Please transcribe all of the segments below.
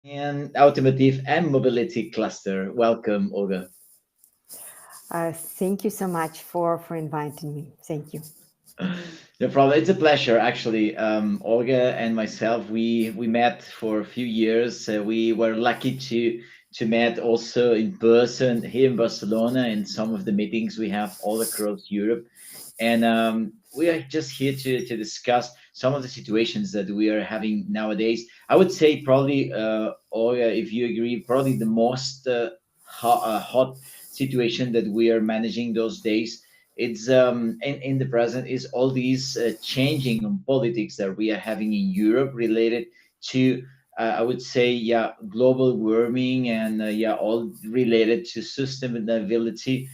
and automotive and mobility cluster. Welcome, Olga. Thank you so much for inviting me. Thank you. No problem. It's a pleasure, actually. Olga and myself, we met for a few years. We were lucky to meet also in person here in Barcelona in some of the meetings we have all across Europe. And we are just here to discuss some of the situations that we are having nowadays. I would say probably, Olga, if you agree, probably the most hot situation that we are managing those days. It's in the present is all these changing on politics that we are having in Europe related to I would say, yeah, global warming and yeah, all related to sustainability.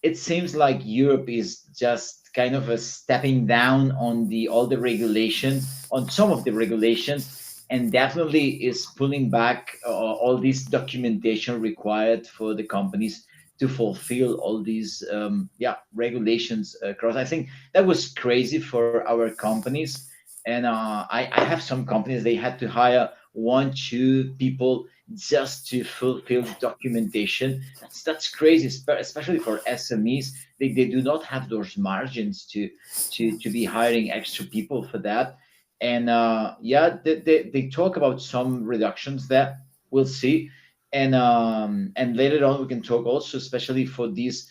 It seems like Europe is just kind of a stepping down on the all the regulation, on some of the regulations, and definitely is pulling back all this documentation required for the companies to fulfill all these yeah regulations across. I think that was crazy for our companies, and I have some companies they had to hire one, two people just to fulfill the documentation. That's crazy, especially for SMEs. They do not have those margins to be hiring extra people for that. And yeah, they talk about some reductions there. We'll see. And later on we can talk also, especially for these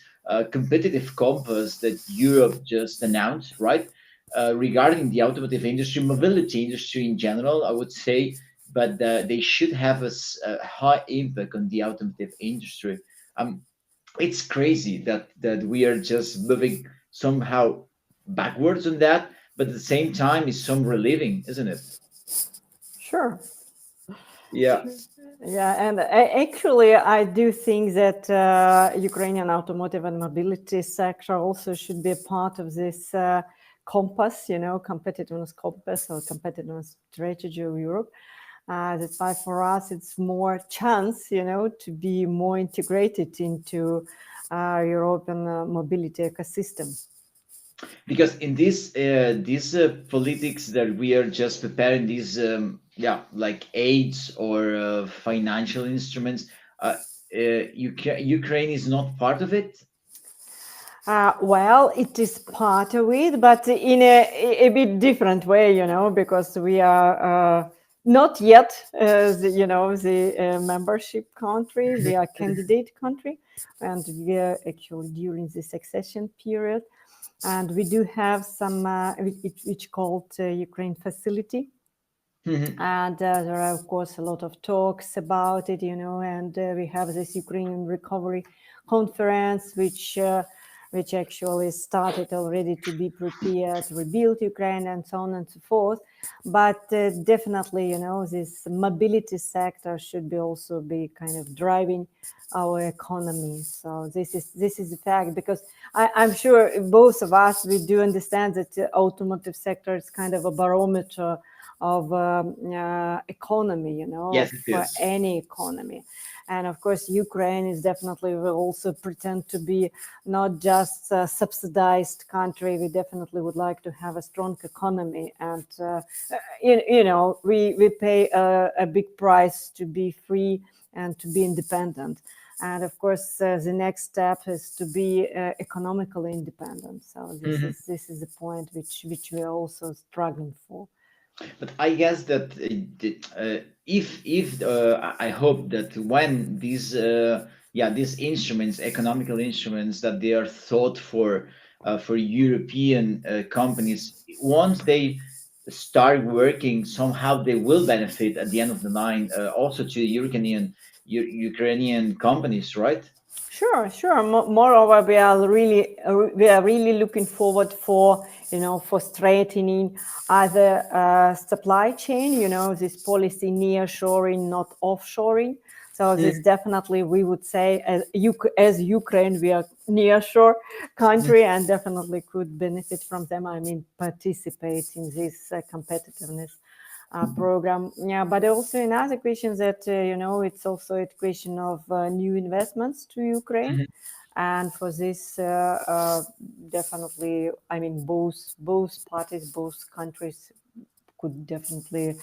competitive compass that Europe just announced, right? Regarding the automotive industry, mobility industry in general, I would say, but they should have a high impact on the automotive industry. Um, it's crazy that we are just moving somehow backwards on that, but at the same time, it's some relieving, isn't it? Sure. Yeah. Yeah, and actually, I do think that Ukrainian automotive and mobility sector also should be a part of this compass, competitiveness compass or competitiveness strategy of Europe. That's why for us it's more chance, to be more integrated into European mobility ecosystem. Because in this politics that we are just preparing these yeah like aids or financial instruments, Ukraine is not part of it. Well, it is part of it, but in a bit different way, because we are not yet, the membership country. We are candidate country, and we are actually during the succession period. And we do have some, which called Ukraine facility. Mhm. And there are, of course, a lot of talks about it, and we have this Ukrainian recovery conference, which actually started already to be prepared to rebuild Ukraine and so on and so forth. But definitely, this mobility sector should be also be kind of driving our economy. So this is a fact, because I'm sure both of us we do understand that the automotive sector is kind of a barometer of economy, Yes, it for is. any economy. And of course, Ukraine is definitely will also pretend to be not just a subsidized country. We definitely would like to have a strong economy, and we pay a big price to be free and to be independent. And of course, the next step is to be economically independent. So Mhm. this is the point which we are also struggling for. But I guess that if I hope that when these yeah these instruments, economical instruments, that they are thought for European companies, once they start working, somehow they will benefit at the end of the line also to Ukrainian companies, right? Sure, sure. Moreover, we are really looking forward for for strengthening other supply chain. This policy nearshoring, not offshoring. So this definitely we would say as Ukraine, we are nearshore country and definitely could benefit from them. I mean, participate in this competitiveness program. Yeah, but also another question that it's also a question of new investments to Ukraine, and for this, definitely, I mean, both parties, both countries could definitely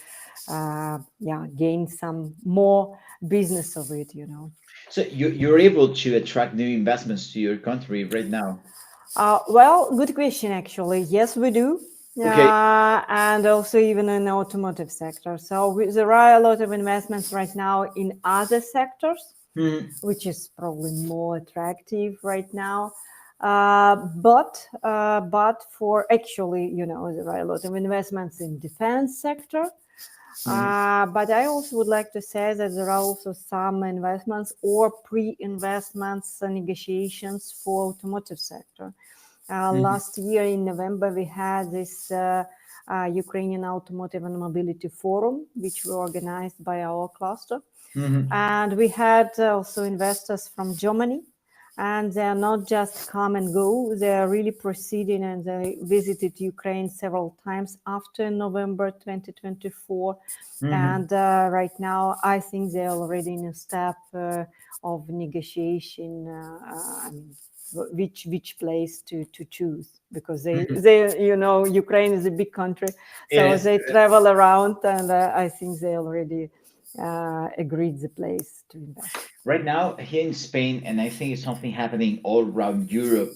gain some more business of it, you know. So you're able to attract new investments to your country right now. Well, good question, actually. Yes, we do. Okay. And also even in the automotive sector. So there are a lot of investments right now in other sectors, Mhm. which is probably more attractive right now. But for actually, you know, there are a lot of investments in defense sector. Mhm. But I also would like to say that there are also some investments or pre-investments negotiations for automotive sector. Mhm. Last year in November, we had this Ukrainian Automotive and Mobility Forum, which we organized by our cluster. Mhm. And we had also investors from Germany. And they are not just come and go, they are really proceeding, and they visited Ukraine several times after November 2024. Mhm. And right now, I think they're already in a step of negotiation. I mean, which place to choose, because Mhm. they you know, Ukraine is a big country, It so is. they travel around, and I think they already agreed the place to invest. Right now here in Spain, and I think it's something happening all around Europe.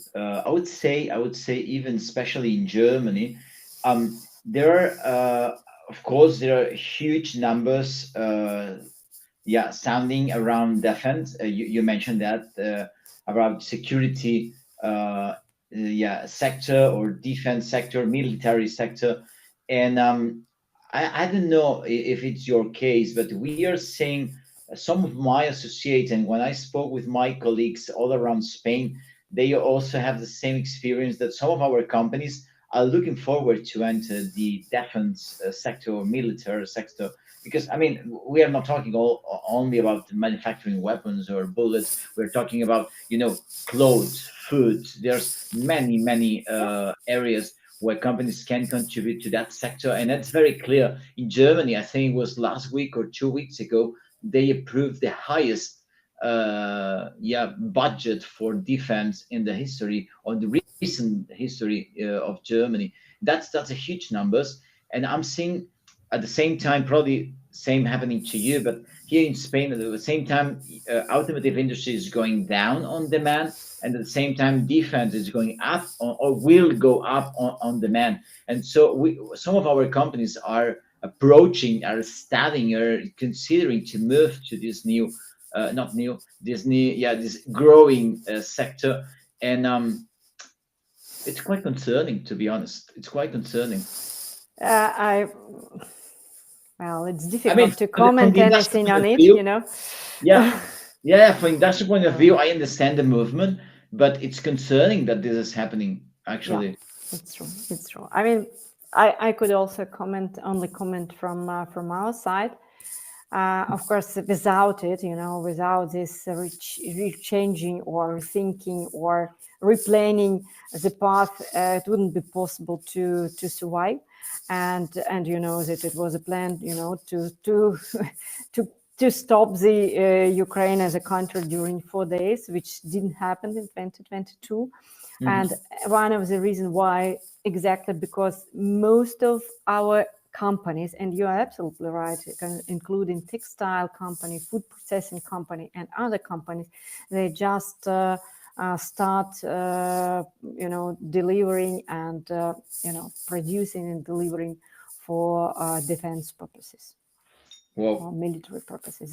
I would say, even especially in Germany, there are, of course, there are huge numbers, yeah, sounding around defense. You mentioned that about security, yeah, sector or defense sector, military sector, and I don't know if it's your case, but we are seeing some of my associates, and when I spoke with my colleagues all around Spain, they also have the same experience that some of our companies are looking forward to enter the defense sector or military sector, because I mean we are not talking only about manufacturing weapons or bullets. We're talking about, clothes, food. There's many areas where companies can contribute to that sector, and that's very clear. In Germany, I think it was last week or 2 weeks ago, they approved the highest budget for defense in the history, or the recent history of Germany. That's a huge numbers, and I'm seeing at the same time, probably same happening to you, but here in Spain at the same time, automotive industry is going down on demand, and at the same time defense is going up or will go up on demand. And so some of our companies are approaching, are studying, are considering to move to this new, not new, this new, yeah, this growing sector. And it's quite concerning, to be honest. It's quite concerning. I Well, it's I mean, difficult to from comment the industrial anything point on of it, view, you know. yeah, yeah, from industrial point of Uh, view, I understand the movement, but it's concerning that this is happening, yeah, actually. it's true. It's true. I mean, I could also comment from our side. Of course, without it, you know, without this rechanging or rethinking or replanning the path, it wouldn't be possible to survive. And you know that it was a plan, you know, to to to stop the Ukraine as a country during 4 days, which didn't happen in 2022. Mhm. And one of the reasons why, exactly because most of our companies, and you are absolutely right, including textile company, food processing company, and other companies, they just start, you know, delivering and producing and delivering for defense purposes or Well, military purposes.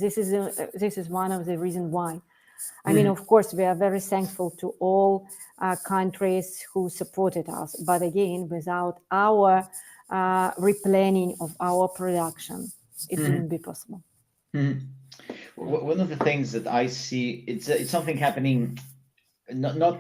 This is one of the reasons why. I mean, mhm, of course, we are very thankful to all countries who supported us. But again, without our replanning of our production, it mhm, wouldn't be possible. mhm. One of the things that I see, it's something happening. Not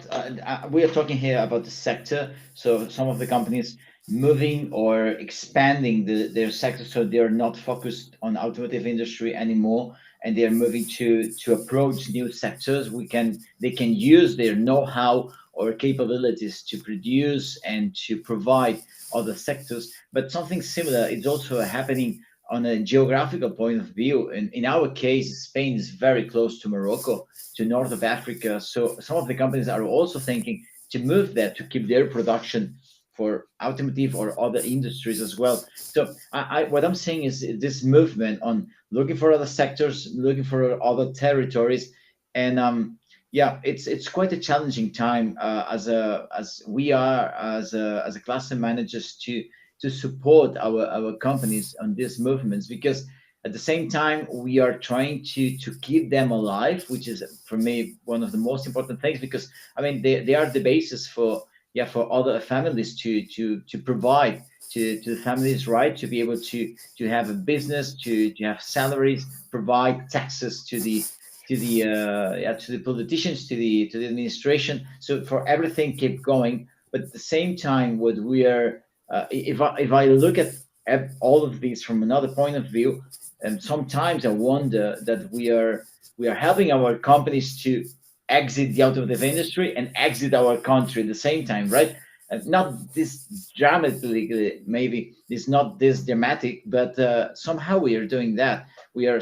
we are talking here about the sector. So some of the companies moving or expanding their sector, so they're not focused on automotive industry anymore, and they are moving to approach new sectors. They can use their know-how or capabilities to produce and to provide other sectors. But something similar is also happening on a geographical point of view. In our case, Spain is very close to Morocco, to north of Africa. So some of the companies are also thinking to move there to keep their production for automotive or other industries as well. So what I'm saying is this movement on looking for other sectors, looking for other territories, and yeah, it's quite a challenging time as we are as a cluster managers to support our companies on these movements, because at the same time we are trying to keep them alive, which is for me one of the most important things, because I mean they are the basis for, yeah, for other families to provide to the families, right, to be able to have a business, to have salaries, provide taxes yeah, to the politicians, to the administration, so for everything keep going. But at the same time, what we are if I look at all of these from another point of view, and sometimes I wonder that we are helping our companies to exit the automotive industry and exit our country at the same time, right? Not this dramatically, maybe it's not this dramatic, but somehow we are doing that. We are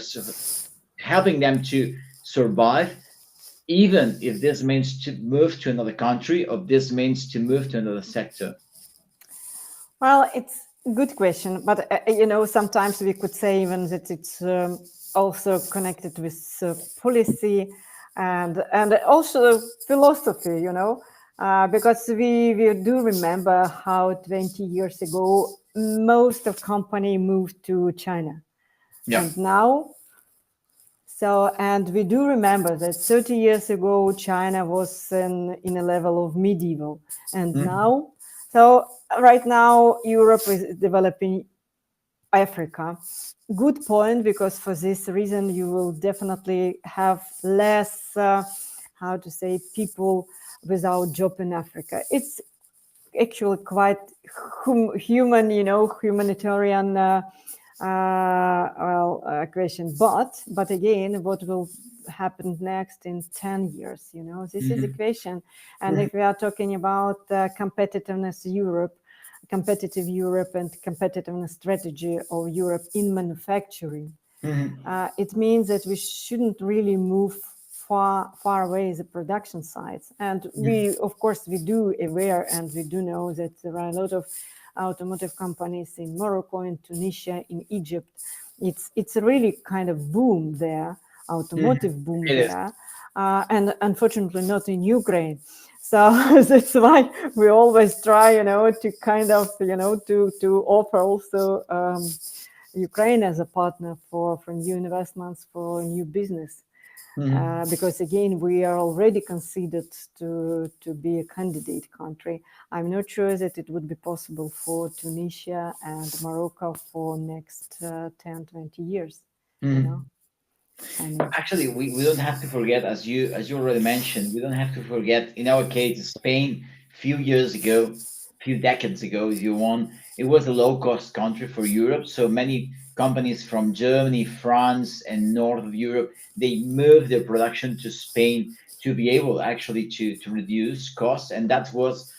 helping them to survive, even if this means to move to another country or this means to move to another sector. Well, it's a good question, but sometimes we could say even that it's also connected with policy and also philosophy. Because we do remember how 20 years ago most of company moved to China, Yeah. and now. So, and we do remember that 30 years ago, China was in a level of medieval. And now, so right now, Europe is developing Africa. Good point, because for this reason, you will definitely have less, how to say, people without job in Africa. It's actually quite human, humanitarian question. But again, what will happen next in 10 years? This is a question. And if we are talking about competitiveness competitive Europe and competitiveness strategy of Europe in manufacturing, it means that we shouldn't really move far away the production sites. And we, of course, we do aware and we do know that there are a lot of automotive companies in Morocco, in Tunisia, in Egypt. It's a really kind of boom there, automotive boom there, and unfortunately not in Ukraine. So that's why we always try, to kind of, to offer also Ukraine as a partner for new investments, for new business. Because again, we are already considered to be a candidate country. I'm not sure that it would be possible for Tunisia and Morocco for next 10, 20 years. Actually, we don't have to forget, as you already mentioned, we don't have to forget. In our case, Spain, few years ago, few decades ago, if you want, it was a low cost country for Europe. So many companies from Germany, France, and north of Europe, they moved their production to Spain to be able actually to reduce costs, and that was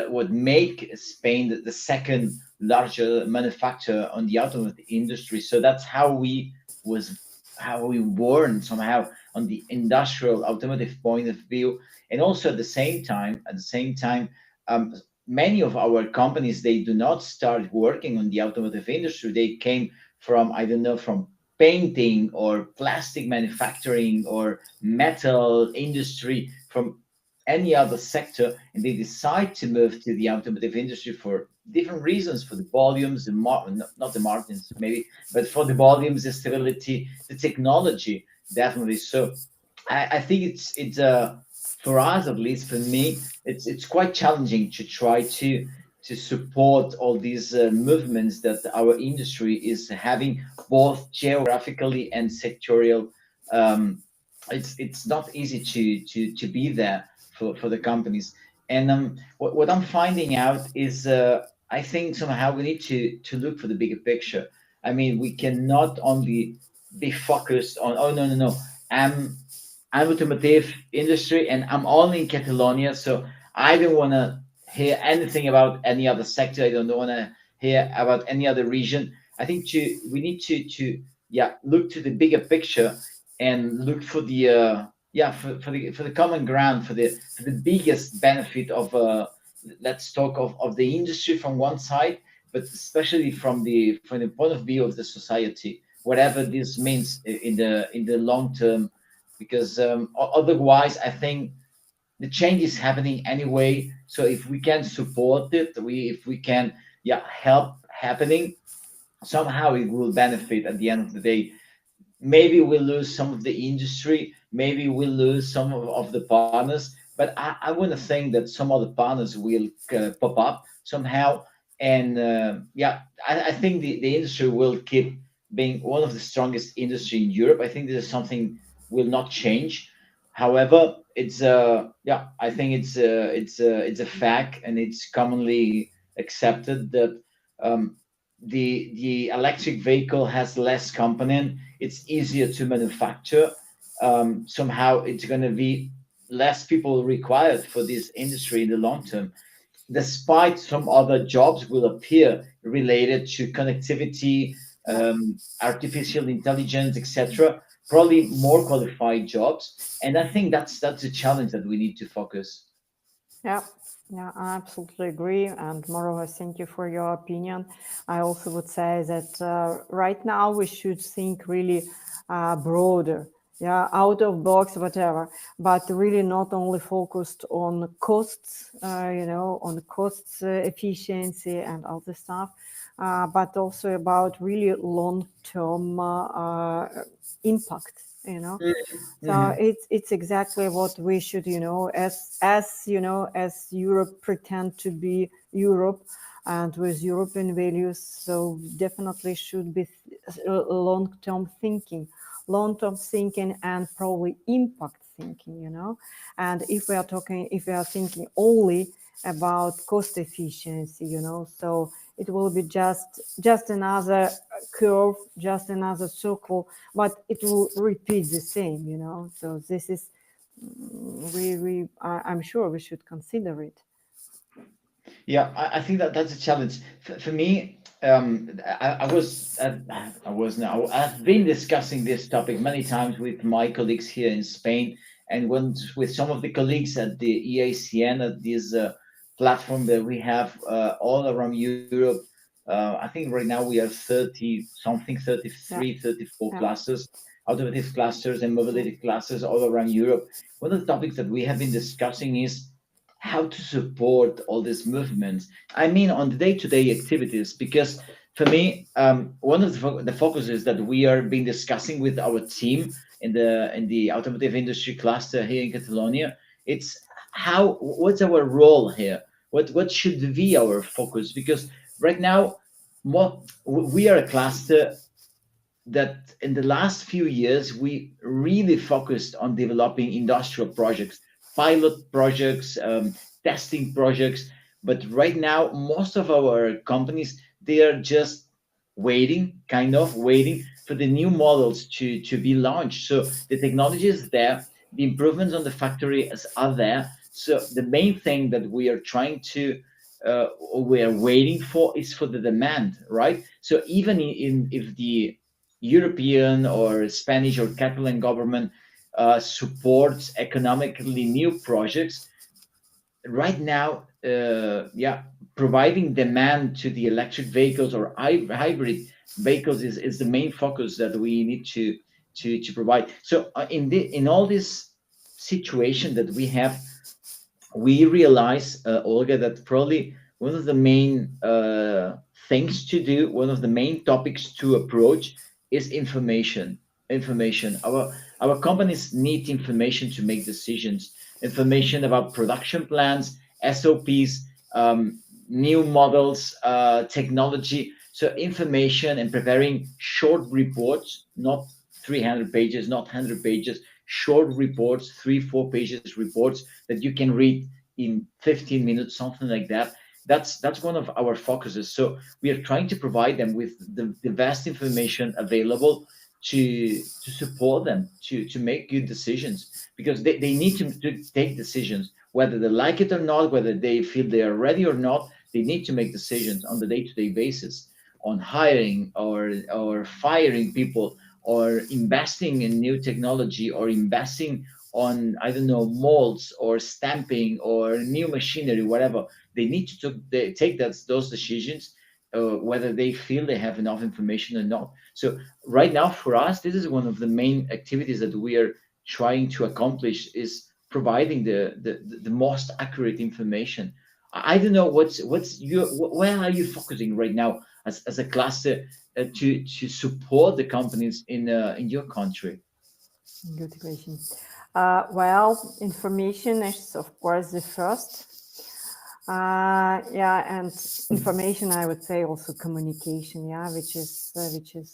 what make Spain the second larger manufacturer on the automotive industry. So that's how we born somehow on the industrial automotive point of view. And also at the same time, many of our companies, they do not start working on the automotive industry. They came from, I don't know, from painting or plastic manufacturing or metal industry, from any other sector, and they decide to move to the automotive industry for different reasons, for the volumes, not the margins maybe, but for the volumes, the stability, the technology, definitely. So I think it's for us, at least for me, it's quite challenging to try to support all these movements that our industry is having, both geographically and sectorial. It's not easy to be there for the companies. And what I'm finding out is I think somehow we need to look for the bigger picture. I mean, we cannot only be focused on, oh no, I'm automotive industry and I'm only in Catalonia, so I don't want to hear anything about any other sector. I don't want to hear about any other region. I think we need to look to the bigger picture and look for the for the common ground, for the biggest benefit of let's talk of the industry from one side, but especially from the point of view of the society, whatever this means in the long term, because otherwise, I think the change is happening anyway. So if we can support it, if we can, yeah, help happening, somehow it will benefit at the end of the day. Maybe we'll lose some of the industry, maybe we'll lose some of the partners, but I want to think that some other partners will pop up somehow. And yeah, I think the industry will keep being one of the strongest industry in Europe. I think this is something will not change. However, it's yeah, I think it's a fact, and it's commonly accepted that um, the electric vehicle has less component, it's easier to manufacture. Somehow it's going to be less people required for this industry in the long term, despite some other jobs will appear related to connectivity, Yeah. artificial intelligence, etc. Probably more qualified jobs, and I think that's a challenge that we need to focus. Yeah, yeah, I absolutely agree. And moreover, thank you for your opinion. I also would say that right now we should think really broader, yeah, out of box, whatever, but really not only focused on costs, on costs efficiency and all the stuff, but also about really long-term impact. So Mhm. it's exactly what we should, as Europe pretend to be Europe, and with European values, so definitely should be long-term thinking, and probably impact thinking. And if we are thinking only about cost efficiency, so it will be just another curve, just another circle, but it will repeat the same. So this is I'm sure we should consider it. Yeah, I think that's a challenge for me. I was now. I've been discussing this topic many times with my colleagues here in Spain, and when with some of the colleagues at the EACN, at this platform that we have all around Europe. I think right now we are 30 something, Yeah, 33, 34 yeah, clusters, automotive clusters and yeah, mobility clusters all around Europe. One of the topics that we have been discussing is how to support all these movements. I mean, on the day-to-day activities, because for me, one of the focuses that we are been discussing with our team in the automotive industry cluster here in Catalonia, it's what's our role here? What should be our focus? Because right now, we are a cluster that in the last few years we really focused on developing industrial projects, pilot projects, testing projects. But right now most of our companies, they are just waiting, kind of waiting for the new models to be launched. So the technology is there, the improvements on the factory are there. So the main thing that we are trying to we are waiting for is for the demand, right? So even if the European or Spanish or Catalan government supports economically new projects. Right now, yeah, providing demand to the electric vehicles or hybrid vehicles is the main focus that we need to provide. So in all this situation that we have, we realize, Olga, that probably one of the main things to do, one of the main topics to approach is information. Information. Our companies need information to make decisions. Information about production plans, SOPs, new models, technology. So information and preparing short reports, not 300 pages, not 100 pages, short reports, 3, 4 pages reports that you can read in 15 minutes, something like that. That's one of our focuses. So we are trying to provide them with the vast information available to support them to make good decisions, because they need to take decisions whether they like it or not, whether they feel they are ready or not. They need to make decisions on the day-to-day basis on hiring or firing people, or investing in new technology, or investing on, I don't know, molds or stamping or new machinery, whatever. they need to take those decisions, whether they feel they have enough information or not. So right now, for us, this is one of the main activities that we are trying to accomplish, is providing the most accurate information. I don't know what's your where are you focusing right now as a cluster, to support the companies in your country. Good question. Well, information is of course the first. Yeah, and information, I would say also communication, yeah, which is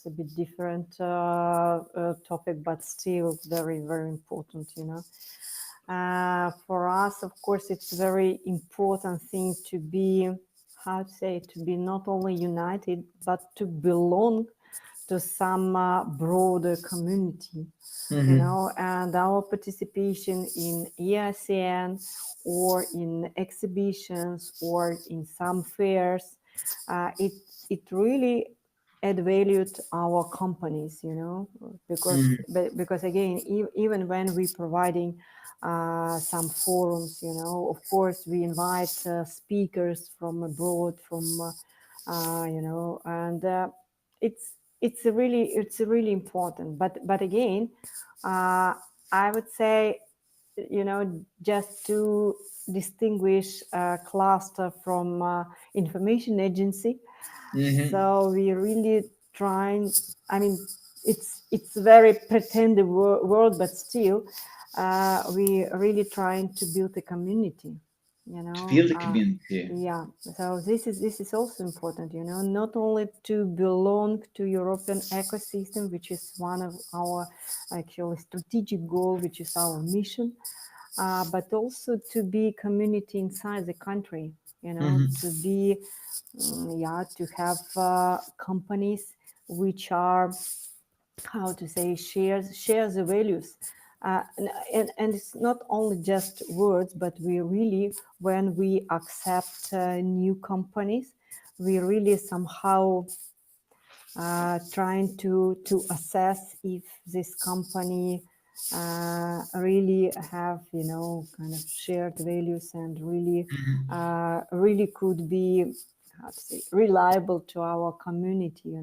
a bit different topic, but still very, very important, For us, of course, it's very important thing to be, how to say, to be not only united, but to belong to some broader community, and our participation in EICN or in exhibitions or in some fairs, it really add value to our companies, because again, even when we providing some forums, of course we invite speakers from abroad, from and it's really important. But again, I would say, just to distinguish a cluster from information agency. So we really trying. I mean, it's very pretended word, but still, we really trying to build a community. To build a community. Yeah. So this is also important. Not only to belong to European ecosystem, which is one of our actually strategic goal, which is our mission, but also to be community inside the country. To be to have companies which are, how to say, share the values, and it's not only just words, but we really, when we accept new companies, we really somehow trying to assess if this company really have kind of shared values, and really could be, how to say, reliable to our community.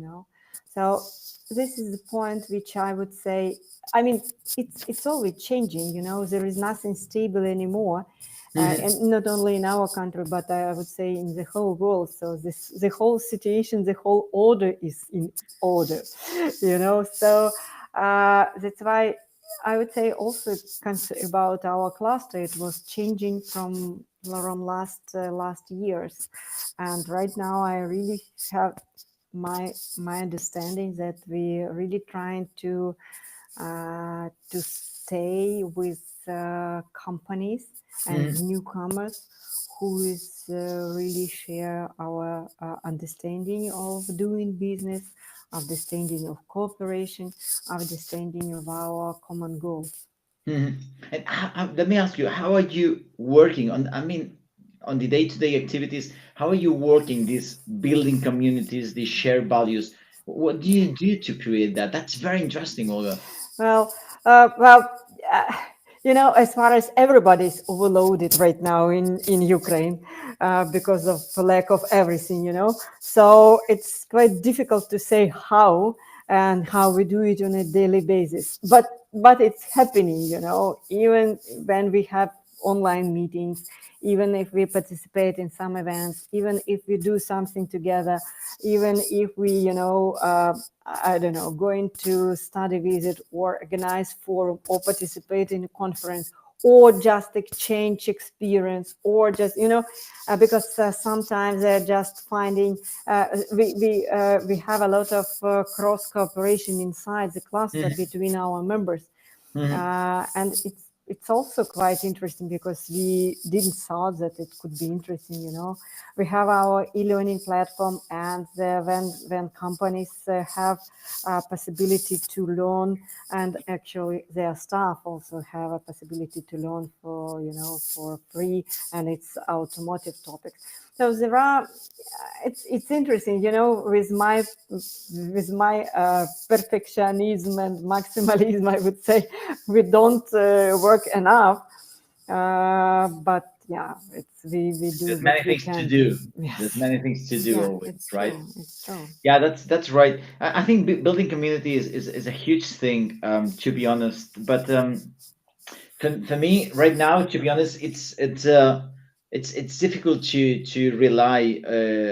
So this is the point which I would say. I mean, it's always changing. There is nothing stable anymore. And not only in our country, but I would say in the whole world. So the whole situation, the whole order is in order, So that's why I would say also about our cluster, it was changing from last years, and right now I really have my understanding that we are really trying to stay with companies and newcomers who is really share our understanding of doing business, understanding of cooperation, understanding of our common goals. And let me ask you, how are you working on? I mean, on the day-to-day activities, how are you working these building communities, these shared values? What do you do to create that? That's very interesting, Olga. Well, well, as far as everybody's overloaded right now in Ukraine because of the lack of everything, So it's quite difficult to say how and how we do it on a daily basis. But it's happening, even when we have online meetings, even if we participate in some events, even if we do something together, even if we, I don't know, going to study visit or organize forum or participate in a conference, or just exchange experience, or just, because sometimes they're just finding, we have a lot of cross cooperation inside the cluster between our members. And it's also quite interesting because we didn't thought that it could be interesting. We have our e-learning platform, and when companies have a possibility to learn, and actually their staff also have a possibility to learn for free, and it's automotive topics. So there are, it's interesting, with my perfectionism and maximalism, I would say we don't work enough, but yeah, it's we do There's what many we things to can do. do. There's Yes, many things to do yeah, always, it's right? true. It's true. Yeah, that's right. I think building community is a huge thing, to be honest. But for me right now, to be honest, it's difficult to rely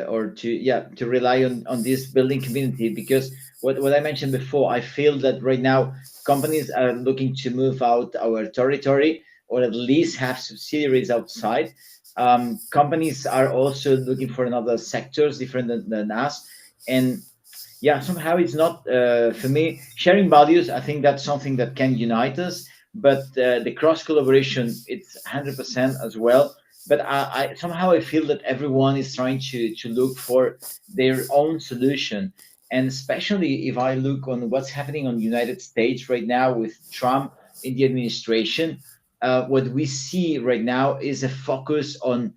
or to yeah to rely on this building community, because what I mentioned before, I feel that right now companies are looking to move out our territory, or at least have subsidiaries outside. Companies are also looking for another sectors different than us, and yeah, somehow it's not for me sharing values. I think that's something that can unite us, but the cross collaboration, it's 100% as well. But I somehow I feel that everyone is trying to look for their own solution, and especially if I look on what's happening on the United States right now with Trump in the administration, what we see right now is a focus on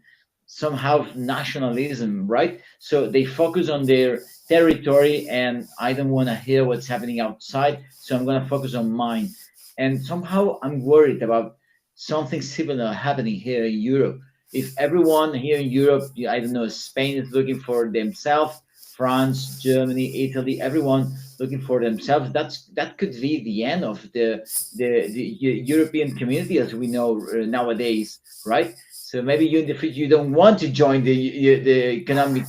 somehow nationalism, right? So they focus on their territory, and I don't want to hear what's happening outside, so I'm going to focus on mine. And somehow I'm worried about something similar happening here in Europe. If everyone here in Europe, I don't know, Spain is looking for themselves, France, Germany, Italy, everyone looking for themselves, that could be the end of the European community as we know nowadays, right? So maybe you in the future you don't want to join the economic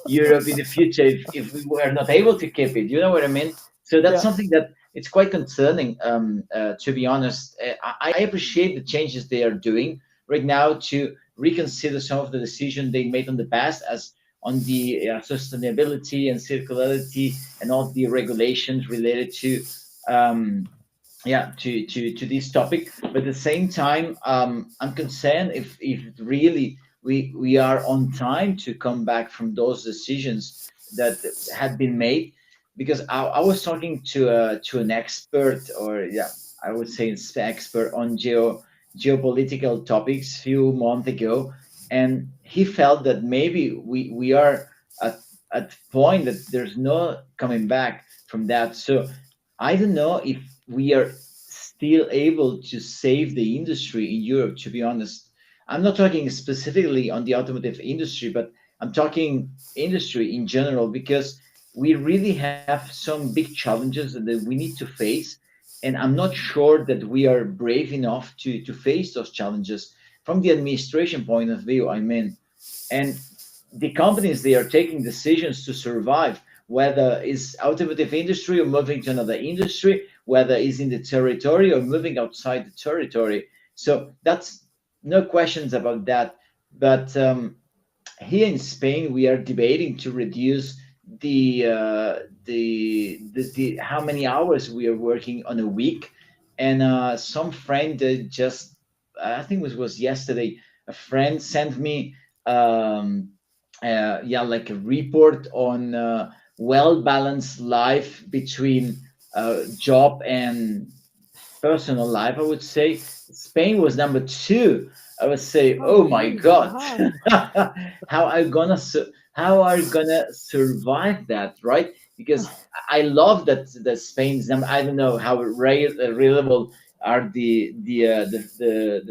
Europe in the future if we were not able to keep it. You know what I mean? So that's Yeah. something that it's quite concerning. To be honest, I appreciate the changes they are doing right now to reconsider some of the decisions they made in the past, as on the sustainability and circularity and all the regulations related to um, yeah to this topic. But at the same time, I'm concerned if really we are on time to come back from those decisions that had been made. Because I was talking to an expert, or yeah, I would say an expert on geopolitical topics few months ago, and he felt that maybe we are at point that there's no coming back from that. So I don't know if we are still able to save the industry in Europe, to be honest. I'm not talking specifically on the automotive industry, but I'm talking industry in general, because we really have some big challenges that we need to face. And I'm not sure that we are brave enough to face those challenges from the administration point of view, I mean. And the companies, they are taking decisions to survive, whether it's automotive industry or moving to another industry, whether it's in the territory or moving outside the territory. So that's no questions about that. But here in Spain, we are debating to reduce the how many hours we are working on a week. And some friend just, I think it was yesterday, a friend sent me yeah, like a report on well balanced life between job and personal life. I would say Spain was number two. I would say, Oh, oh my really? God, Wow. how are you gonna how are you gonna survive that, right? Because I love that Spain's number. I don't know how reliable are the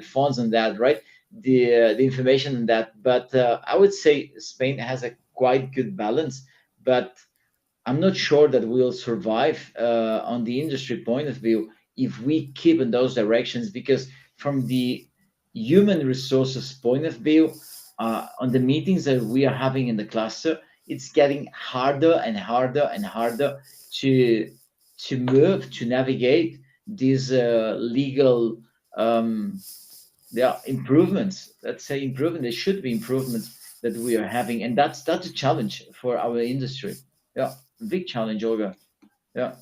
funds on that, right? The information on that, but I would say Spain has a quite good balance, but I'm not sure that we'll survive on the industry point of view if we keep in those directions. Because from the human resources point of view, on the meetings that we are having in the cluster, it's getting harder and harder and harder to move, to navigate these legal um, there are improvements. Let's say improvement. There should be improvements that we are having, and that's a challenge for our industry. Yeah, big challenge, Olga. Yeah,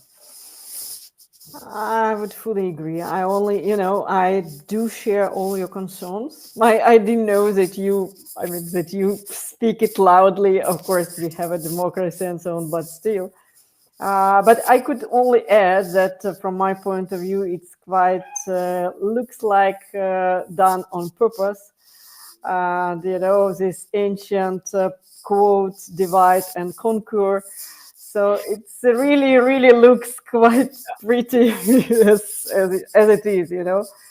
I would fully agree. I only, I do share all your concerns. I didn't know that that you speak it loudly. Of course, we have a democracy and so on, but still. But I could only add that from my point of view, it's quite looks like done on purpose. This ancient quote, divide and conquer. So it's really, really looks quite pretty as it is.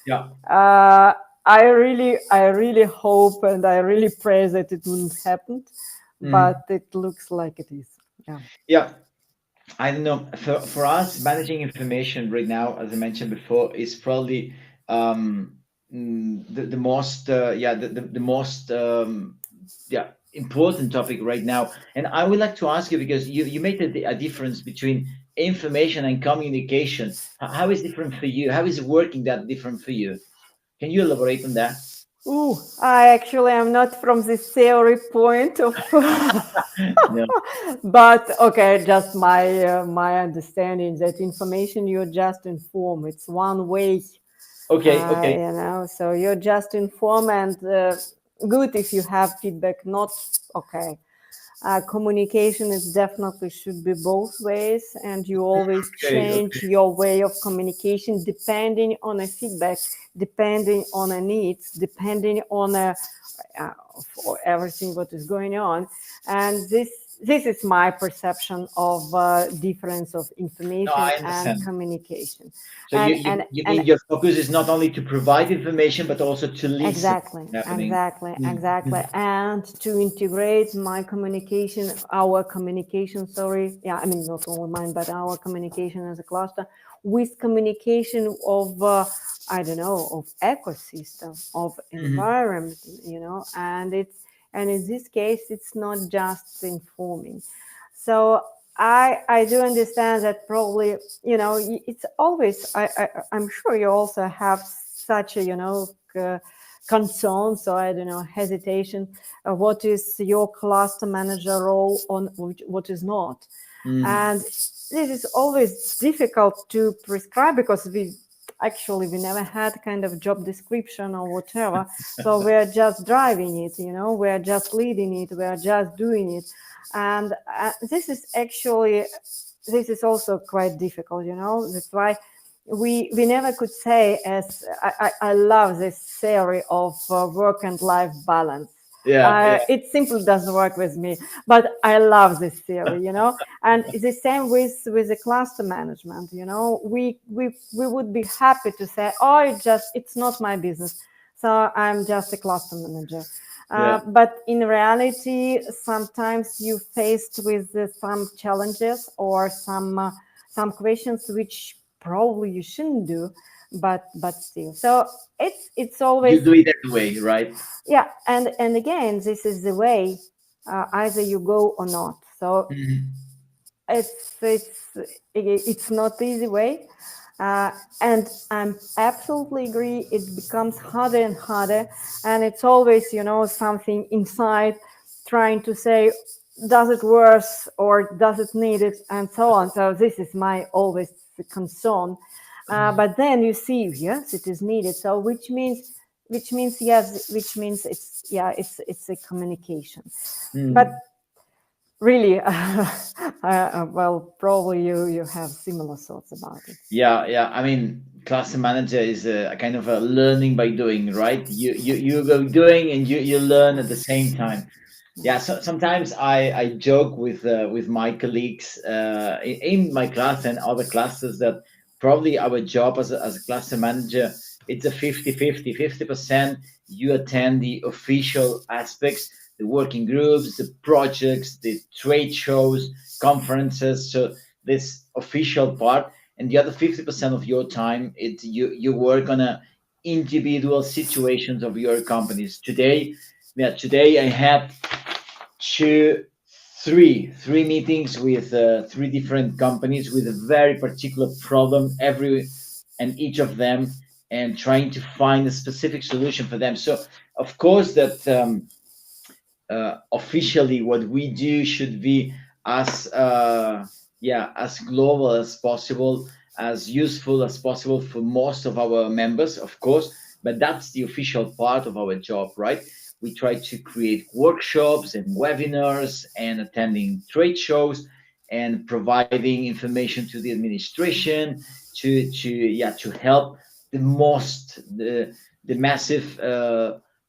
yeah, Uh, I really hope and I really pray that it wouldn't happen, but Mhm. it looks like it is. Yeah. Yeah, I don't know. For us, managing information right now, as I mentioned before, is probably the most the most important topic right now. And I would like to ask you, because you made a difference between information and communication. How is different for you? How is it working that different for you? Can you elaborate on that? Ooh, I actually am not from this theory point of, No. but okay, just my understanding that information you're just informed. It's one way, Okay, okay. so you're just informed and good if you have feedback. Not okay. Communication is definitely should be both ways, and you always Okay, change okay. your way of communication depending on a feedback, depending on a needs, depending on a for everything what is going on. And this is my perception of difference of No, information I and understand. communication. So and you and you and mean your focus is not only to provide information, but also to listen Exactly, what's happening. exactly, Mm, exactly. mm, And to integrate my communication, our communication, sorry, yeah, I mean, not only mine, but our communication as a cluster with communication of, I don't know, of ecosystem, of mhm. environment, and in this case, it's not just informing. So I do understand that probably, it's always, I'm sure you also have such a, concerns or I don't know hesitation. What is your cluster manager role on what is not, Mm. and this is always difficult to prescribe because we never had kind of job description or whatever, so we're just driving it, we're just leading it, we're just doing it. And this is also quite difficult, that's why we never could say, as I love this theory of work and life balance. Yeah, yeah. It simply doesn't work with me, but I love this theory, and it's the same with the cluster management. We would be happy to say, oh, it's not my business, so I'm just a cluster manager. Yeah. But in reality, sometimes you faced with some challenges or some questions which probably you shouldn't do, but still. So it's You always, do it anyway, right? yeah. And again, this is the way, either you go or not. So Mhm. it's not easy way, uh, and I'm absolutely agree. It becomes harder and harder, and it's always, something inside trying to say, does it worse or does it need it, and so on. So this is my always concern. But then you see, yes, it is needed. So which means yes, which means it's a communication. But Mm. really, well, probably you have similar thoughts about it. Yeah, yeah. I mean, cluster manager is a kind of a learning by doing, right? You go doing and you learn at the same time. Yeah, so sometimes I joke with my colleagues in my class and other classes that probably our job as a cluster manager, it's a 50-50 you attend the official aspects, the working groups, the projects, the trade shows, conferences, so this official part, and the other 50% of your time it you work on a individual situations of your companies. Today I had two, three meetings with three different companies with a very particular problem, every and each of them, and trying to find a specific solution for them. So, of course, that officially what we do should be as as global as possible, as useful as possible for most of our members, of course. But that's the official part of our job, right? We try to create workshops and webinars and attending trade shows and providing information to the administration to help the massive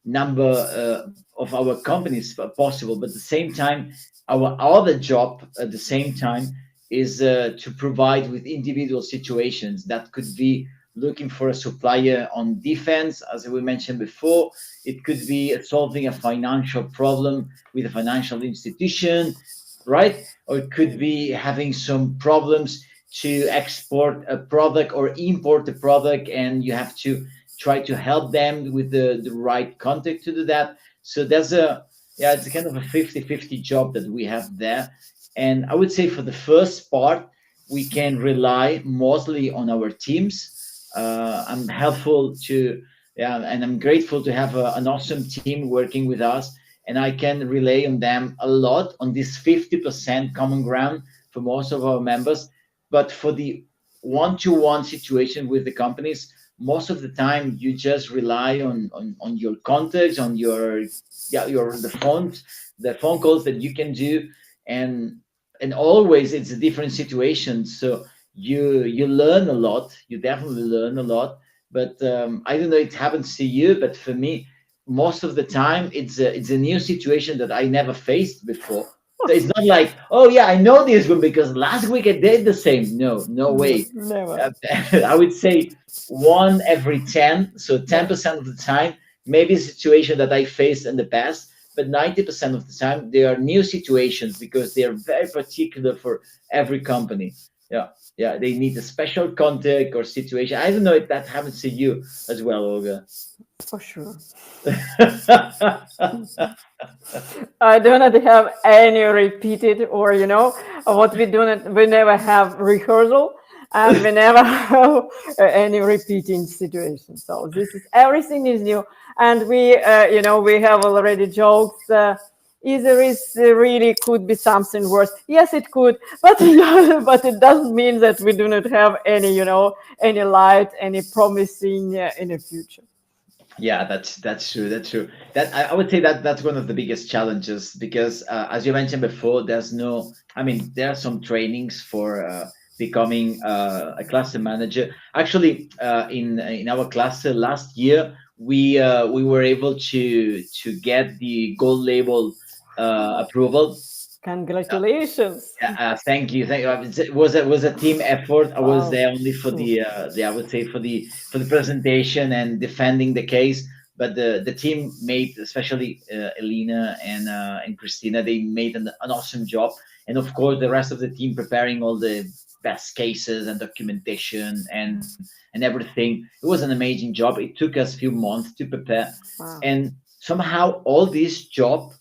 number of our companies possible. But at the same time, our other job at the same time is to provide with individual situations that could be looking for a supplier on defense, as we mentioned before. It could be solving a financial problem with a financial institution, right? Or it could be having some problems to export a product or import a product, and you have to try to help them with the right contact to do that. So there's a, yeah, it's a kind of a 50-50 job that we have there. And I would say for the first part, we can rely mostly on our teams. I'm helpful to, yeah, and I'm grateful to have an awesome team working with us, and I can rely on them a lot on this 50% common ground for most of our members. But for the one-to-one situation with the companies, most of the time you just rely on your contacts, on your, yeah, your the phone calls that you can do, and always it's a different situation. So you learn a lot. You definitely learn a lot. But I don't know, it happens to you, but for me, most of the time it's a new situation that I never faced before. So it's not like, oh yeah, I know this one because last week I did the same. No, no No, way. never. Uh, I would say one every 10. So Yeah. 10% of the time, maybe a situation that I faced in the past, but 90% of the time, they are new situations because they are very particular for every company. Yeah. Yeah. They need a special contact or situation. I don't know if that happens to you as well, Olga. For sure. I do not have any repeated, or what we do not, we never have rehearsal, and we never have any repeating situation. So this is, everything is new, and we have already jokes. Either is really could be something worse. Yes, it could, but but it doesn't mean that we do not have any any light, any promising in the future. Yeah, that's true. That's true. That I would say that that's one of the biggest challenges because, as you mentioned before, there's no. I mean, there are some trainings for becoming a cluster manager. Actually, in our cluster last year, we were able to get the gold label approval. Congratulations. Thank you. Thank you. It was a team effort. I was Wow. there only for the I would say for the presentation and defending the case. But the team made, especially Elena and Christina, they made an awesome job. And of course, the rest of the team preparing all the best cases and documentation and everything. It was an amazing job. It took us a few months to prepare, Wow. and somehow all this job,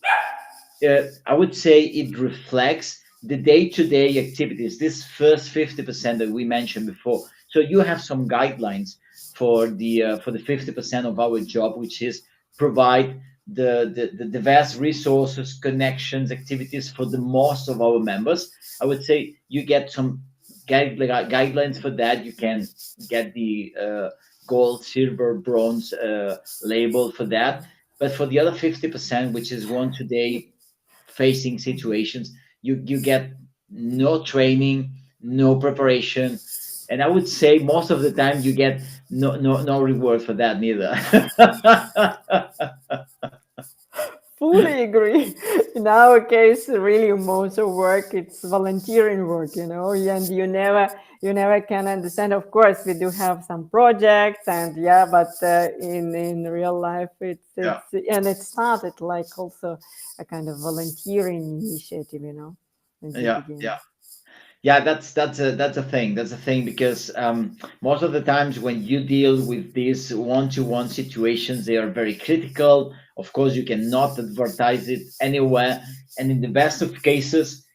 I would say it reflects the day-to-day activities, this first 50% that we mentioned before. So you have some guidelines for the 50% of our job, which is provide the vast resources, connections, activities for the most of our members. I would say you get some guidelines for that. You can get the gold, silver, bronze label for that. But for the other 50%, which is one today facing situations, you get no training, no preparation, and I would say most of the time you get no reward for that neither. Fully agree. In our case, really, most of work it's volunteering work, and you never can understand. Of course, we do have some projects, and yeah, but in real life, Yeah, and it started like also a kind of volunteering initiative, in the yeah, beginning. yeah. Yeah, that's a thing. That's a thing because most of the times when you deal with these one-to-one situations, they are very critical. Of course, you cannot advertise it anywhere, and in the best of cases,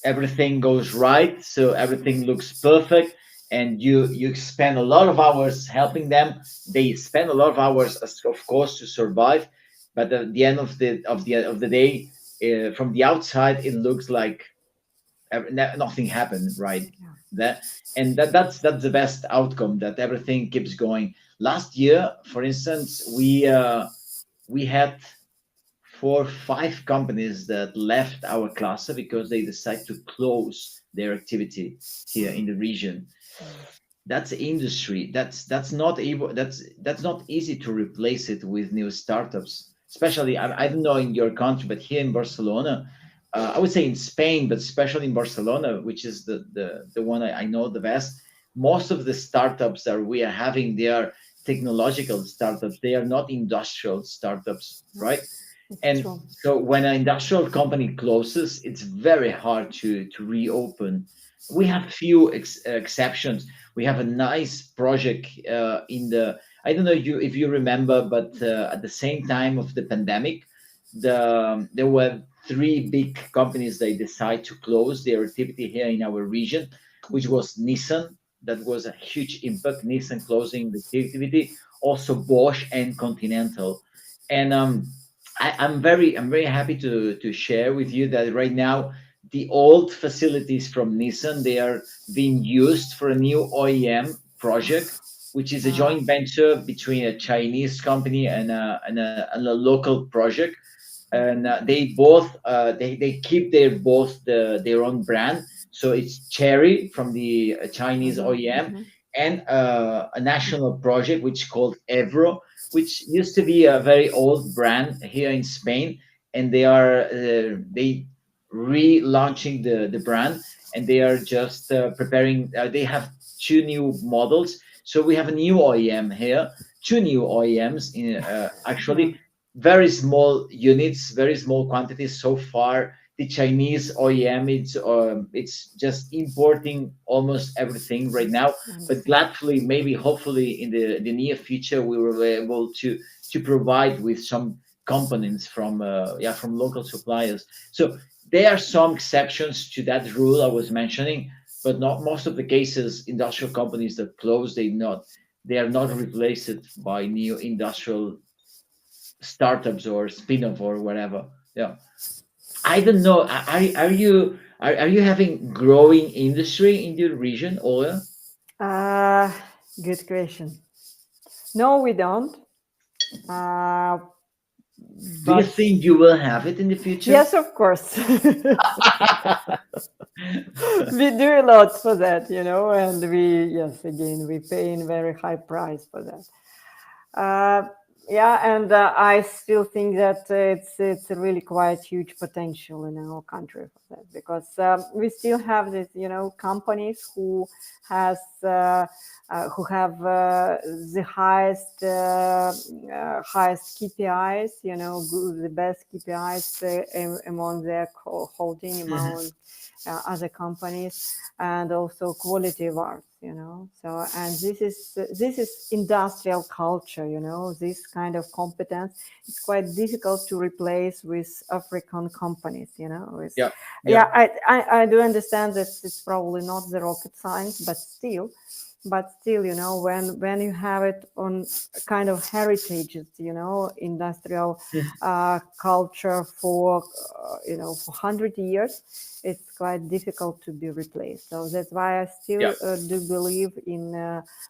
everything goes right, so everything looks perfect, and you spend a lot of hours helping them. They spend a lot of hours, of course, to survive, but at the end of the day, from the outside, it looks like nothing happened, right? Yeah. That and that's the best outcome, that everything keeps going. Last year, for instance, we had 4 5 companies that left our cluster because they decide to close their activity here in the region. That's industry. That's not able. That's not easy to replace it with new startups. Especially, I don't know in your country, but here in Barcelona, I would say in Spain, but especially in Barcelona, which is the one I know the best. most of the startups that we are having, they are technological startups. They are not industrial startups, right? It's And true. so when an industrial company closes, it's very hard to reopen. We have few exceptions. We have a nice project in the, I don't know if you remember, but at the same time of the pandemic, there were three big companies they decide to close their activity here in our region, which was Nissan. That was a huge impact. Nissan closing the activity, also Bosch and Continental. And I'm very happy to share with you that right now the old facilities from Nissan, they are being used for a new OEM project, which is a Uh, joint venture between a Chinese company and a local project. And they both they keep their own brand. So it's Cherry from the Chinese mhm, OEM, mhm, and a national project which called Evro, which used to be a very old brand here in Spain, and they relaunching the brand, and they are just preparing. They have two new models, so we have a new OEM here, two new OEMs in yeah, actually very small units, very small quantities so far. The Chinese OEM, it's just importing almost everything right now. I But understand. gladly, maybe hopefully in the near future, we will be able to provide with some components from from local suppliers. So there are some exceptions to that rule I was mentioning, but not most of the cases. Industrial companies that close, they are not replaced by new industrial startups or spin-off or whatever. Yeah, I don't know. Are you having growing industry in your region, Ola? Uh, Good question. No, we don't. Uh, Do you but think you will have it in the future? yes, of course. We do a lot for that, and yes, again, we pay in very high price for that. Yeah, and I still think that it's a really quite huge potential in our country for that, because we still have this, companies who have the highest KPIs, the best KPIs among their holding Mhm. among other companies, and also quality of art, so, and this is industrial culture, this kind of competence is quite difficult to replace with African companies, with, Yeah, yeah, yeah. I do understand that it's probably not the rocket science, but still, when you have it on kind of heritages, industrial Mhm. culture for 100 years, it's quite difficult to be replaced. So that's why I Yeah. still do believe in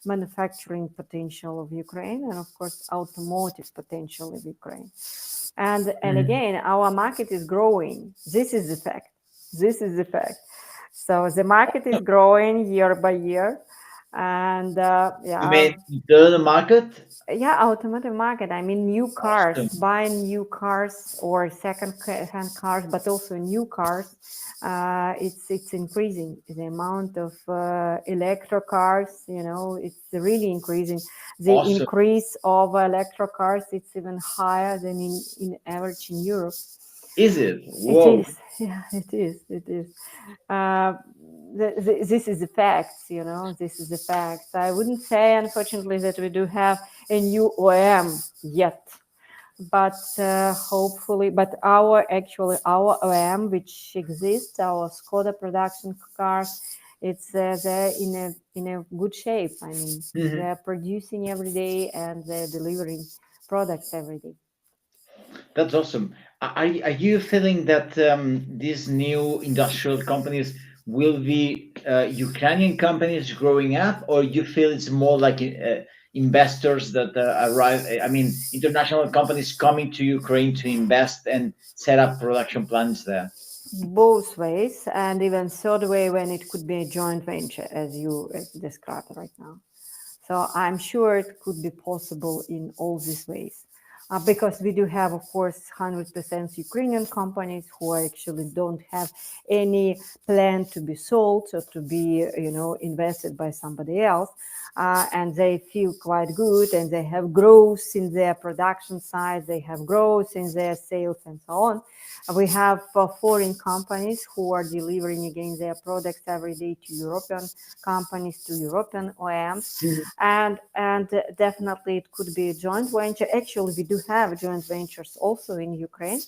manufacturing potential of Ukraine, and of course automotive potential of Ukraine. And Mhm. again, our market is growing. This is the fact. This is the fact. So the market is growing year by year, and You yeah, mean the market? yeah, automotive market. I mean, new cars, Awesome. buying new cars or second-hand cars, but also new cars. It's increasing. The amount of electro cars, it's really increasing. The Awesome. increase of electro cars, it's even higher than in average in Europe. Is it? It Whoa. is, yeah, it is. It is. Uh, this is the facts, This is the facts. I wouldn't say, unfortunately, that we do have a new OM yet, but hopefully, but our OM, which exists, our Skoda production cars, it's they're in a good shape. I mean, Mhm. they're producing every day and they're delivering products every day. That's awesome. Are you feeling that these new industrial companies will be Ukrainian companies growing up, or you feel it's more like investors that arrive? I mean, international companies coming to Ukraine to invest and set up production plants there. Both ways, and even third way when it could be a joint venture, as you described right now. So I'm sure it could be possible in all these ways. because we do have, of course, 100% Ukrainian companies who actually don't have any plan to be sold or to be, invested by somebody else. And they feel quite good, and they have growth in their production side, they have growth in their sales and so on. We have foreign companies who are delivering again their products every day to European companies, to European OEMs, and definitely it could be a joint venture. Actually, we do have joint ventures also in Ukraine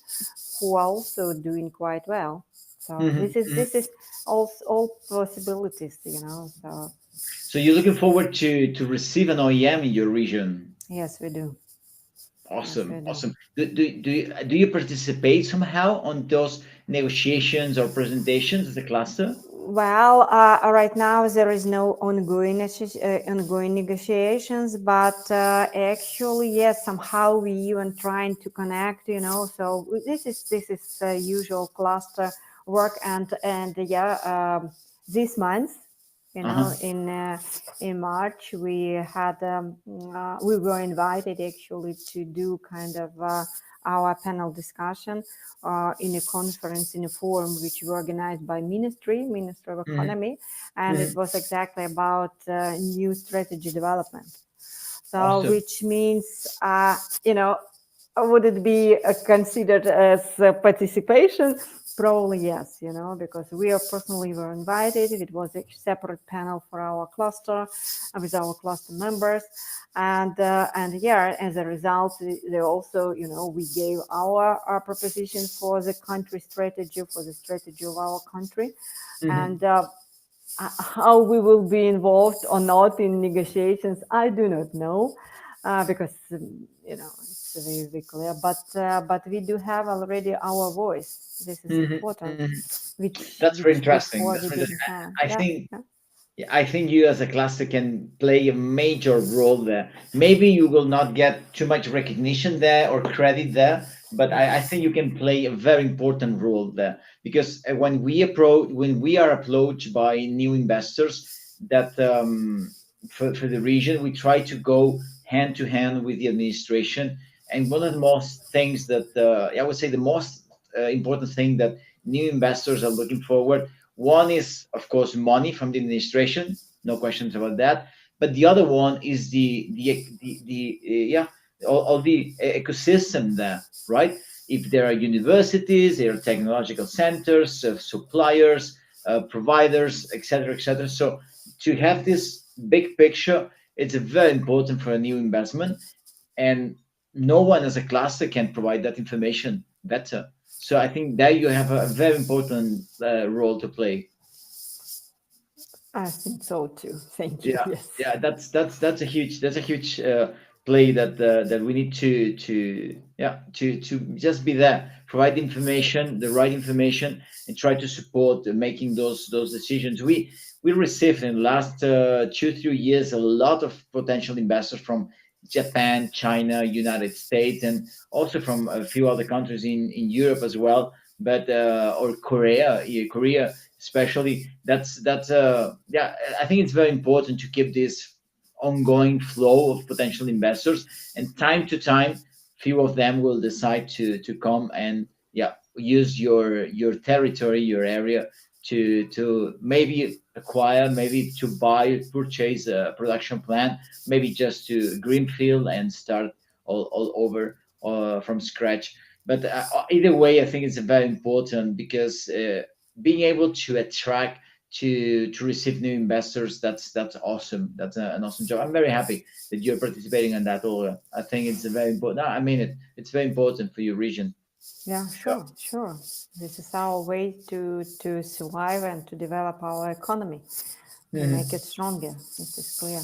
who are also doing quite well. So this is all possibilities, So you're looking forward to receive an OEM in your region. Yes, we do. Awesome, Yes, we do. awesome. Do you participate somehow on those negotiations or presentations as a cluster? Well, right now there is no ongoing negotiations, but actually, yes, somehow we even trying to connect. So this is usual cluster work, and yeah, this month, Uh-huh. in March we had we were invited actually to do kind of our panel discussion in a conference, in a forum which we organized by Ministry of Economy, and it was exactly about new strategy development. So, Awesome. which means, would it be considered as participation? Probably yes, because we are personally were invited. It was a separate panel for our cluster with our cluster members, and yeah, as a result, they also, we gave our proposition for the country strategy, for the strategy of our country, and how we will be involved or not in negotiations, I do not know, because it's very clear. But we do have already our voice. This is important, which That's very interesting. before That's we very interesting. didn't have. I Yeah, think yeah. Yeah, I think you as a cluster can play a major role there. Maybe you will not get too much recognition there or credit there, but I think you can play a very important role there because when we are approached by new investors that for the region, we try to go hand to hand with the administration. And one of the most things that I would say the most important thing that new investors are looking forward one is, of course, money from the administration, no questions about that. But the other one is all the ecosystem there, right? If there are universities, there are technological centers, suppliers, providers, etc., etc. So to have this big picture, it's very important for a new investment, and no one as a cluster can provide that information better. So I think there you have a very important role to play. I think so too. Thank you. Yeah, Yes. yeah, that's a huge play that we need to just be there, provide information, the right information, and try to support making those decisions. We received in the last 2-3 years a lot of potential investors from Japan, China, United States, and also from a few other countries in Europe as well, but or Korea, yeah, Korea especially. That's I think it's very important to keep this ongoing flow of potential investors, and time to time few of them will decide to come and use your territory, your area, to maybe acquire, maybe to buy, purchase a production plant, maybe just to greenfield and start all over from scratch. But either way, I think it's very important because being able to attract to receive new investors, that's awesome. That's an awesome job. I'm very happy that you're participating in that, Olga. I think it's a very important. No, I mean it. It's very important for your region. Yeah, sure. This is our way to survive and to develop our economy and make it stronger. This is clear.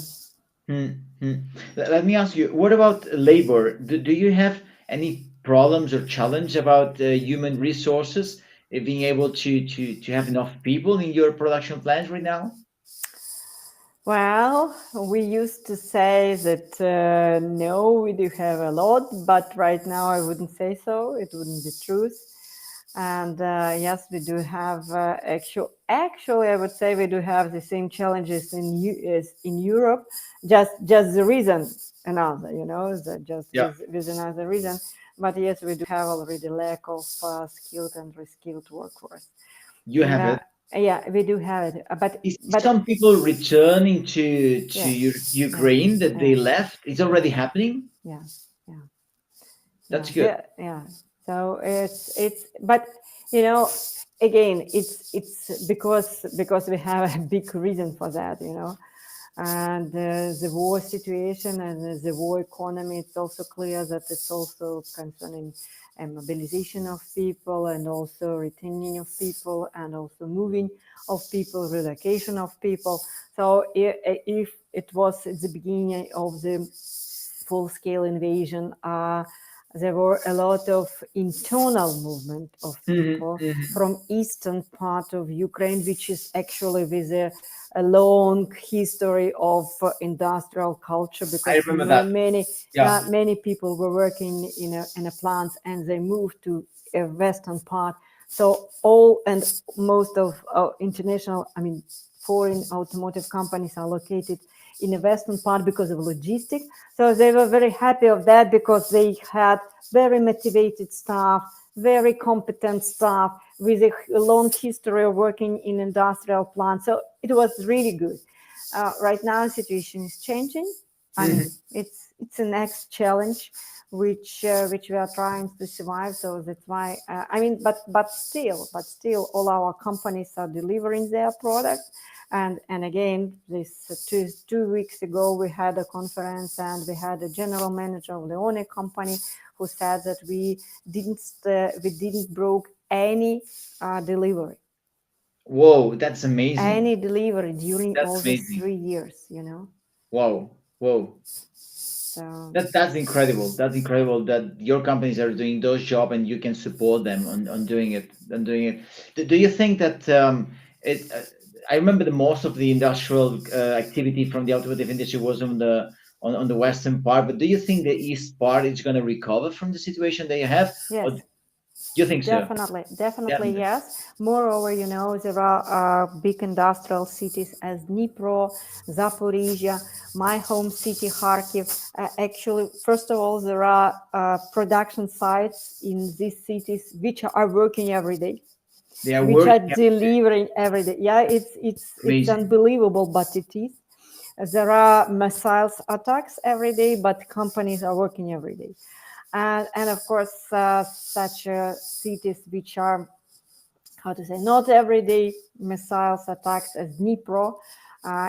Mhm. Let me ask you, what about labor? Do you have any problems or challenge about human resources, being able to have enough people in your production plants right now? Well, we used to say that no, we do have a lot, but right now I wouldn't say so. It wouldn't be truth. And yes, we do have actually, I would say we do have the same challenges as in Europe. Just the reason another, just Yeah, with another reason. But yes, we do have already lack of skilled and reskilled workforce. you have Uh, it. yeah, we do have it. Is But some people returning to yes, Ukraine that they yes, left? It's already happening. yeah, yeah. That's Yeah, good. yeah. So it's but you know again it's because we have a big reason for that, and the war situation and the war economy. It's also clear that it's also concerning mobilization of people and also retaining of people and also moving of people, relocation of people. So if it was at the beginning of the full-scale invasion, there were a lot of internal movement of people Hmm. from eastern part of Ukraine, which is actually with a long history of industrial culture, I because remember that. Yeah. many people were working in a plants and they moved to a western part. So all and most of international, I mean, foreign automotive companies are located in the western part because of logistics. So they were very happy of that because they had very motivated staff, very competent staff with a long history of working in industrial plants. So it was really good. Right now, the situation is changing. I Hmm. mean, it's a next challenge which we are trying to survive. So that's why I mean, but still, all our companies are delivering their products. And again, this 2 weeks ago, we had a conference and we had a general manager of the owner company who said that we didn't broke delivery Whoa, that's amazing. any delivery during That's all these amazing. 3 years. Wow, whoa. So That's incredible. That's incredible that your companies are doing those job and you can support them on doing it on doing it. Do you think that it? I remember the most of the industrial activity from the automotive industry was on the western part, but do you think the east part is going to recover from the situation they have, or do yes, you think so? definitely Definitely. yes. Moreover, there are big industrial cities as Dnipro, Zaporizhia, my home city Kharkiv. Actually, first of all, there are production sites in these cities which are working every day, They are which are working. delivering every day. Yeah, it's Amazing. unbelievable, but it is. There are missiles attacks every day, but companies are working every day. And of course, such cities which are, how to say, not everyday missiles attacks as Dnipro.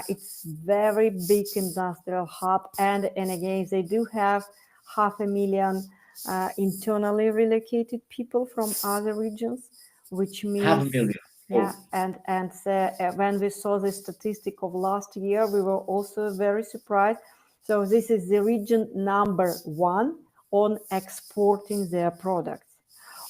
It's very big industrial hub, and again, they do have 500,000 internally relocated people from other regions, which Half a means, million. yeah, Oh, and when we saw the statistic of last year, we were also very surprised. So this is the region number one on exporting their products,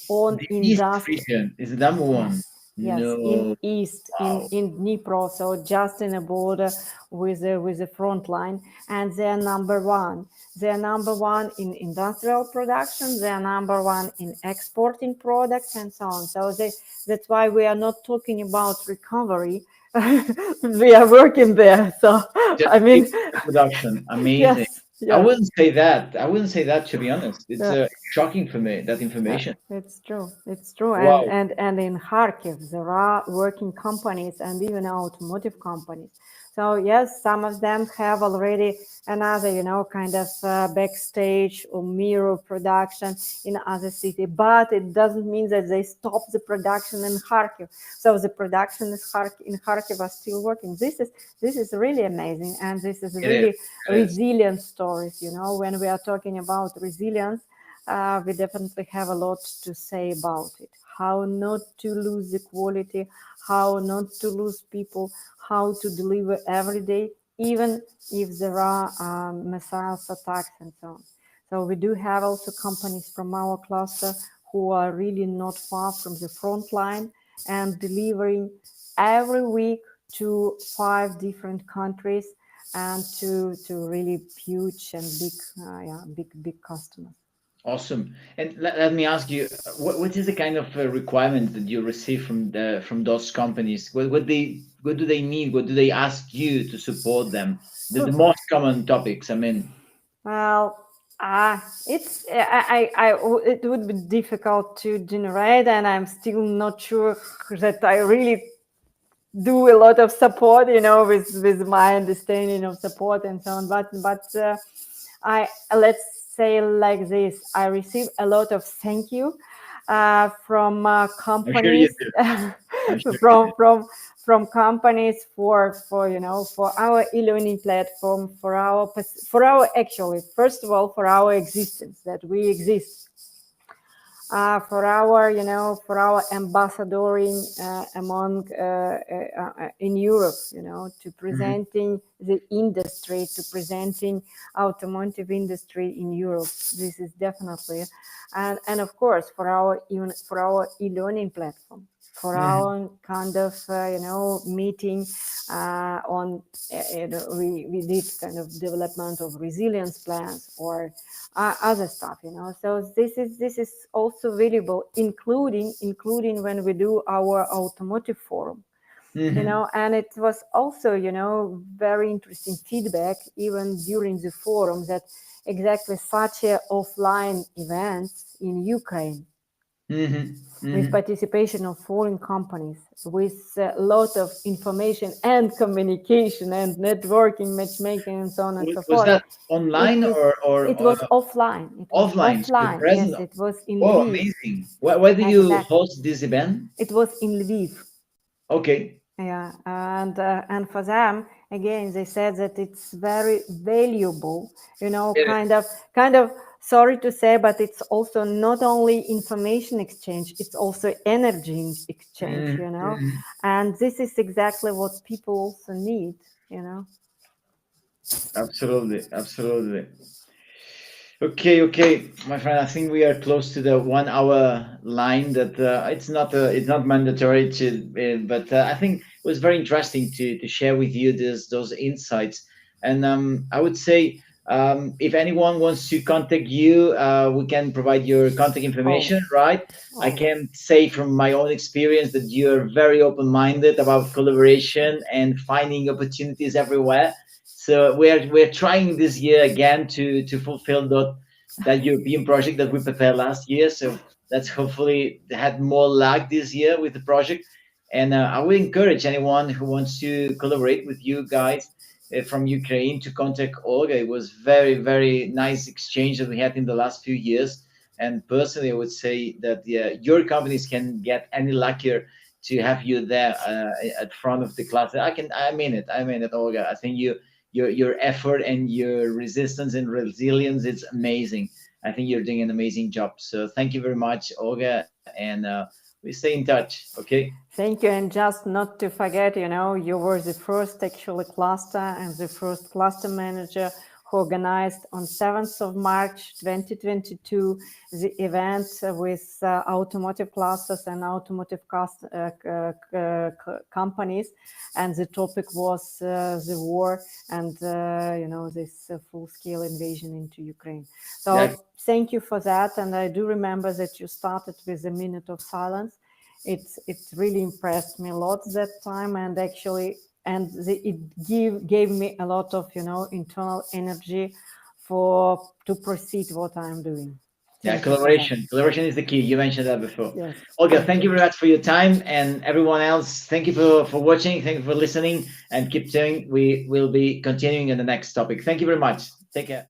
on the east industry. region is the number one. Yes, in No. east, Wow. in Dnipro, so just in a border with the front line, and they're number one. They're number one in industrial production. They're number one in exporting products and so on. So that's why we are not talking about recovery. We are working there. So Just I keep mean, the production. Amazing. yes, yes. I wouldn't say that, to be honest. It's Yeah. shocking for me, that information. It's true. It's true. And Wow. and and in Kharkiv, there are working companies and even automotive companies. So yes, some of them have already another, kind of backstage or mirror production in other city, but it doesn't mean that they stop the production in Kharkiv. So the production in Kharkiv are still working. This is really amazing, and this is It is. really It is. resilient stories. When we are talking about resilience, we definitely have a lot to say about it. How not to lose the quality, how not to lose people, how to deliver every day, even if there are missiles attacks and so on. So we do have also companies from our cluster who are really not far from the front line and delivering every week to 5 different countries and to really huge and big, big customers. Awesome. And let me ask you, what is the kind of requirement that you receive from those companies? What do they need? What do they ask you to support them? The most common topics. I mean, Well, it's it would be difficult to generate, and I'm still not sure that I really do a lot of support, with my understanding of support and so on. But I let's say like this: I receive a lot of thank you from I'm sure you companies, do. I'm sure you from do. from from companies for for our e-learning platform, for our actually, first of all, for our existence, that we exist, for our for our ambassadoring among in Europe, to Mhm. presenting the industry, to presenting automotive industry in Europe. This is definitely, and of course for our even for our e-learning platform, for Mhm. our kind of meeting on we did kind of development of resilience plans or other stuff, so this is also valuable, including when we do our automotive forum, Mhm. and it was also very interesting feedback even during the forum, that exactly such a offline events in Ukraine Mhm. with Mhm. participation of foreign companies, with a lot of information and communication and networking, matchmaking, and so on and so Was forth. that It online is. or It was offline. It was offline? So you're offline. present. Yes, it was in Oh, Lviv. amazing. Where do you Exactly. host this event? It was in Lviv. Okay. Yeah, and for them again, they said that it's very valuable. It Kind of. Sorry to say, but it's also not only information exchange; it's also energy exchange. is. Mhm. And this is exactly what people also need. You know. Absolutely, absolutely. Okay, my friend. I think we are close to the 1 hour line. That it's not mandatory to, but I think it was very interesting to share with you those insights. And I would say, if anyone wants to contact you, we can provide your contact Oh, information, right? I oh. can say from my own experience that you are very open-minded about collaboration and finding opportunities everywhere. So we're trying this year again to fulfill that European project that we prepared last year. So let's hopefully had more luck this year with the project. And I would encourage anyone who wants to collaborate with you guys from Ukraine to contact Olga. It was very nice exchange that we had in the last few years. And personally, I would say that your companies can get any luckier to have you there at front of the class. I mean it. I mean it, Olga. I think your effort and your resistance and resilience, it's amazing. I think you're doing an amazing job. So thank you very much, Olga, and we stay in touch. Okay. Thank you. And just not to forget, you were the first actually cluster and the first cluster manager who organized on 7th of March 2022 the event with automotive clusters and automotive companies. And the topic was the war and, this full-scale invasion into Ukraine. So Yeah. thank you for that. And I do remember that you started with a minute of silence. It really impressed me a lot that time, and actually, it gave me a lot of internal energy to proceed what I'm doing. Yeah, Thank you for that. collaboration is the key. You mentioned that before. Yes, Olga, thank thank you you. very much for your time, and everyone else, thank you for watching, thank you for listening, and keep doing. We will be continuing in the next topic. Thank you very much. Take care.